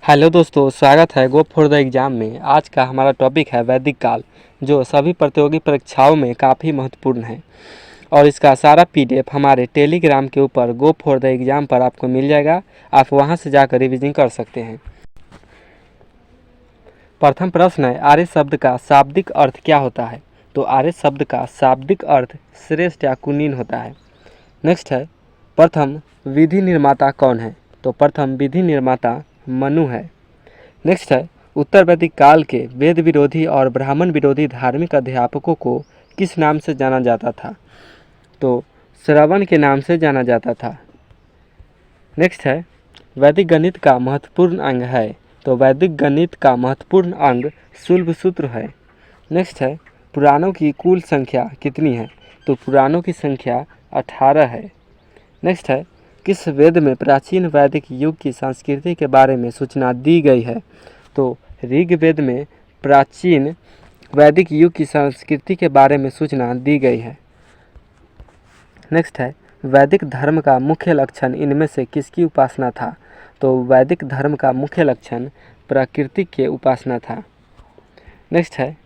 Hello दोस्तों, स्वागत है गो फॉर द एग्ज़ाम में। आज का हमारा टॉपिक है वैदिक काल, जो सभी प्रतियोगी परीक्षाओं में काफ़ी महत्वपूर्ण है। और इसका सारा पीडीएफ हमारे टेलीग्राम के ऊपर गो फॉर द एग्ज़ाम पर आपको मिल जाएगा। आप वहां से जाकर रिवीजन कर सकते हैं। प्रथम प्रश्न है, आर्य शब्द का शाब्दिक अर्थ क्या होता है? तो आर्य शब्द का शाब्दिक अर्थ श्रेष्ठ या कुलीन होता है। नेक्स्ट है, प्रथम विधि निर्माता कौन है? तो प्रथम विधि निर्माता मनु है। नेक्स्ट है, उत्तर वैदिक काल के वेद विरोधी और ब्राह्मण विरोधी धार्मिक अध्यापकों को किस नाम से जाना जाता था? तो श्रवण के नाम से जाना जाता था। नेक्स्ट है, वैदिक गणित का महत्वपूर्ण अंग है? तो वैदिक गणित का महत्वपूर्ण अंग शुल्ब सूत्र है। नेक्स्ट है, पुराणों की कुल संख्या कितनी है? तो पुराणों की संख्या 18 है। नेक्स्ट है, किस वेद में प्राचीन वैदिक युग की संस्कृति के बारे में सूचना दी गई है? तो ऋग्वेद में प्राचीन वैदिक युग की संस्कृति के बारे में सूचना दी गई है। नेक्स्ट है, वैदिक धर्म का मुख्य लक्षण इनमें से किसकी उपासना था? तो वैदिक धर्म का मुख्य लक्षण प्रकृति के उपासना था। नेक्स्ट है,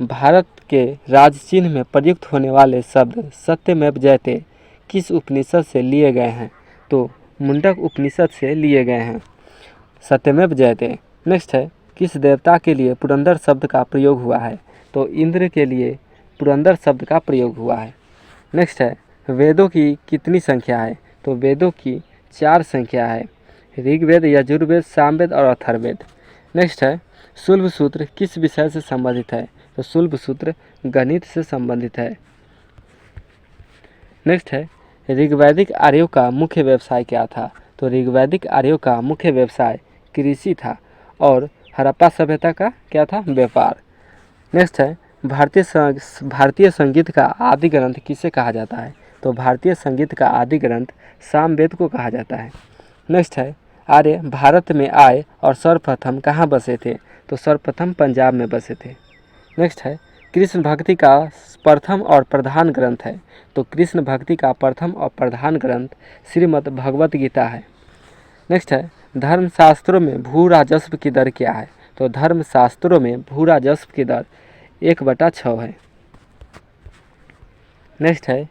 भारत के राज चिन्ह में प्रयुक्त होने वाले शब्द सत्यमेव जयते किस उपनिषद से लिए गए हैं? तो मुंडक उपनिषद से लिए गए हैं सत्यमेव जयते। नेक्स्ट है, किस देवता के लिए पुरंदर शब्द का प्रयोग हुआ है? तो इंद्र के लिए पुरंदर शब्द का प्रयोग हुआ है। नेक्स्ट है, वेदों की कितनी संख्या है? तो वेदों की 4 संख्या है, ऋग्वेद, यजुर्वेद, सामवेद और अथर्ववेद। नेक्स्ट है, शुल्ब सूत्र किस विषय से संबंधित है? तो शुल्ब सूत्र गणित से संबंधित है। नेक्स्ट है, ऋग्वैदिक आर्यों का मुख्य व्यवसाय क्या था? तो ऋग्वैदिक आर्यों का मुख्य व्यवसाय कृषि था और हड़प्पा सभ्यता का क्या था? व्यापार। नेक्स्ट है, भारतीय संगीत का आदि ग्रंथ किसे कहा जाता है? तो भारतीय संगीत का आदि ग्रंथ सामवेद को कहा जाता है। नेक्स्ट है, आर्य भारत में आए और सर्वप्रथम कहाँ बसे थे? तो सर्वप्रथम पंजाब में बसे थे। नेक्स्ट है, कृष्ण भक्ति का प्रथम और प्रधान ग्रंथ है? तो कृष्ण भक्ति का प्रथम और प्रधान ग्रंथ श्रीमद् भगवत गीता है। नेक्स्ट है, धर्मशास्त्रों में भू राजस्व की दर क्या है? तो धर्मशास्त्रों में भू राजस्व की दर 1/6 है। नेक्स्ट है,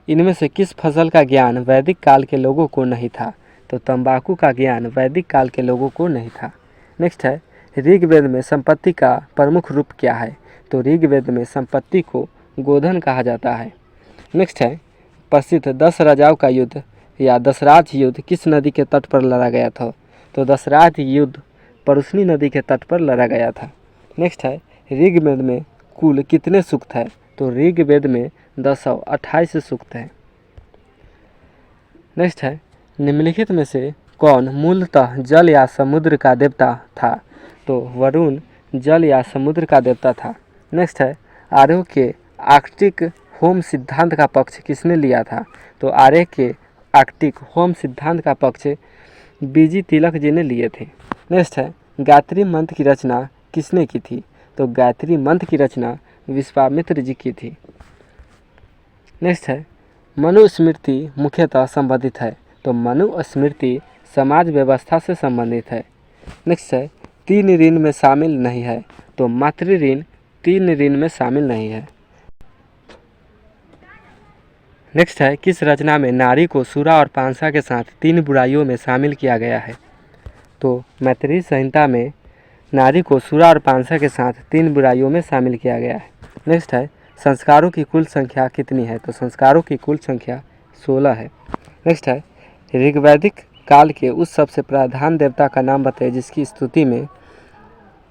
इनमें से किस फसल का ज्ञान वैदिक काल के लोगों को नहीं था? तो तंबाकू का ज्ञान वैदिक काल के लोगों को नहीं था। नेक्स्ट है, ऋग्वेद में संपत्ति का प्रमुख रूप क्या है? तो ऋग्वेद में संपत्ति को गोधन कहा जाता है। नेक्स्ट है, प्रसिद्ध 10 राजाओं का युद्ध या दशराज युद्ध किस नदी के तट पर लड़ा गया था? तो दशराज युद्ध परुष्णी नदी के तट पर लड़ा गया था। नेक्स्ट है, ऋग्वेद में कुल कितने सूक्त हैं? तो ऋग्वेद में 228 सूक्त हैं। नेक्स्ट है, निम्नलिखित में से कौन मूलतः जल या समुद्र का देवता था? तो वरुण जल या समुद्र का देवता था। नेक्स्ट है, आर्यों के आर्कटिक होम सिद्धांत का पक्ष किसने लिया था? तो आर्य के आर्कटिक होम सिद्धांत का पक्ष बीजी तिलक जी ने लिए थे। नेक्स्ट है, गायत्री मंत्र की रचना किसने की थी? तो गायत्री मंत्र की रचना विश्वामित्र जी की थी। नेक्स्ट है, मनुस्मृति मुख्यतः संबंधित है? तो मनुस्मृति समाज व्यवस्था से संबंधित है। नेक्स्ट है, 3 ऋण में शामिल नहीं है? तो मातृ ऋण 3 ऋण में शामिल नहीं है। नेक्स्ट है, किस रचना में नारी को सूरा और पांसा के साथ 3 बुराइयों में शामिल किया गया है? तो मैत्रेयी संहिता में नारी को सूरा और पांसा के साथ 3 बुराइयों में शामिल किया गया है। नेक्स्ट है, संस्कारों की कुल संख्या कितनी है? तो संस्कारों की कुल संख्या 16 है। नेक्स्ट है, ऋग्वैदिक काल के उस सबसे प्रधान देवता का नाम बताइए जिसकी स्तुति में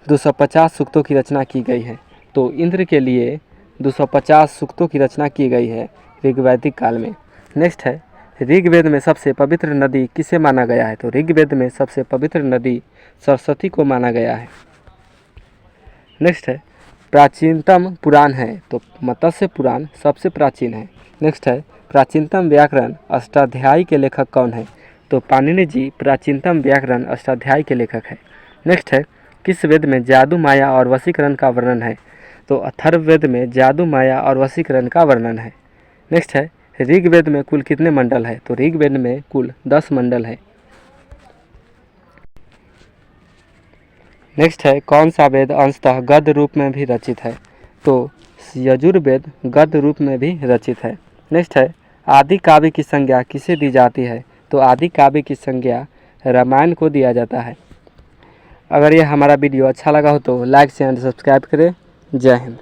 250 सूक्तों की रचना की गई है? तो इंद्र के लिए 250 सूक्तों की रचना की गई है ऋग्वैदिक काल में। नेक्स्ट है, ऋग्वेद में सबसे पवित्र नदी किसे माना गया है? तो ऋग्वेद में सबसे पवित्र नदी सरस्वती को माना गया है। नेक्स्ट है, प्राचीनतम पुराण है? तो मत्स्य पुराण सबसे प्राचीन है। नेक्स्ट है, प्राचीनतम व्याकरण अष्टाध्यायी के लेखक कौन है? तो पाणिनि जी प्राचीनतम व्याकरण अष्टाध्यायी के लेखक है। नेक्स्ट है, किस वेद में जादू माया और वशीकरण का वर्णन है? तो अथर्ववेद में जादू माया और वशीकरण का वर्णन है। नेक्स्ट है, ऋग्वेद में कुल कितने मंडल है? तो ऋग्वेद में कुल 10 मंडल है। नेक्स्ट है कौन सा वेद अंशतः गद्य रूप में भी रचित है? तो यजुर्वेद गद्य रूप में भी रचित है। नेक्स्ट है आदि काव्य की संज्ञा किसे दी जाती है? तो आदि काव्य की संज्ञा रामायण को दिया जाता है। अगर ये हमारा वीडियो अच्छा लगा हो तो लाइक शेयर एंड सब्सक्राइब करें। जय हिंद।